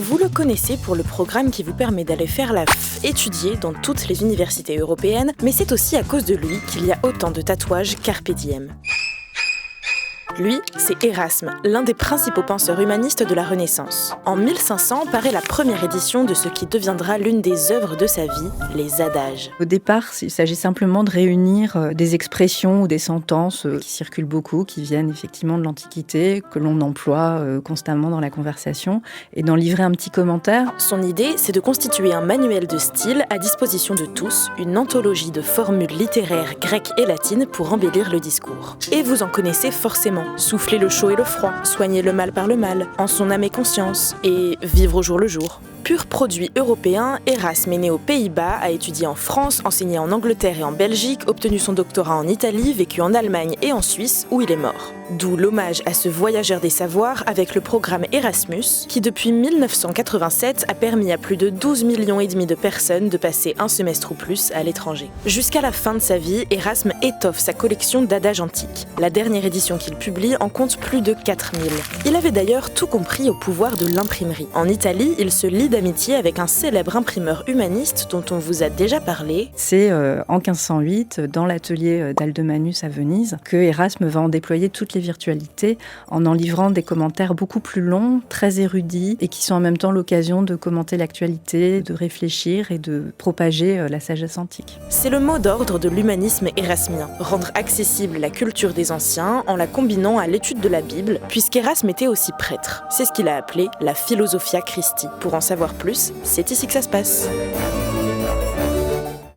Vous le connaissez pour le programme qui vous permet d'aller faire la étudier dans toutes les universités européennes, mais c'est aussi à cause de lui qu'il y a autant de tatouages Carpe Diem. Lui, c'est Erasme, l'un des principaux penseurs humanistes de la Renaissance. En 1500 paraît la première édition de ce qui deviendra l'une des œuvres de sa vie, les adages. Au départ, il s'agit simplement de réunir des expressions ou des sentences qui circulent beaucoup, qui viennent effectivement de l'Antiquité, que l'on emploie constamment dans la conversation, et d'en livrer un petit commentaire. Son idée, c'est de constituer un manuel de style à disposition de tous, une anthologie de formules littéraires grecques et latines pour embellir le discours. Et vous en connaissez forcément. Souffler le chaud et le froid, soigner le mal par le mal, en son âme et conscience, et vivre au jour le jour. Pur produit européen, Erasme est né aux Pays-Bas, a étudié en France, enseigné en Angleterre et en Belgique, obtenu son doctorat en Italie, vécu en Allemagne et en Suisse, où il est mort. D'où l'hommage à ce voyageur des savoirs avec le programme Erasmus, qui depuis 1987 a permis à plus de 12,5 millions de personnes de passer un semestre ou plus à l'étranger. Jusqu'à la fin de sa vie, Erasme étoffe sa collection d'adages antiques. La dernière édition qu'il publie en compte plus de 4000. Il avait d'ailleurs tout compris au pouvoir de l'imprimerie. En Italie, il se lie d'amitié avec un célèbre imprimeur humaniste dont on vous a déjà parlé. C'est en 1508, dans l'atelier d'Aldemanus à Venise, que Erasme va en déployer toutes les virtualités en livrant des commentaires beaucoup plus longs, très érudits et qui sont en même temps l'occasion de commenter l'actualité, de réfléchir et de propager la sagesse antique. C'est le mot d'ordre de l'humanisme érasmien, rendre accessible la culture des anciens en la combinant à l'étude de la Bible, puisqu'Erasme était aussi prêtre. C'est ce qu'il a appelé la Philosophia Christi. Pour en savoir plus, c'est ici que ça se passe.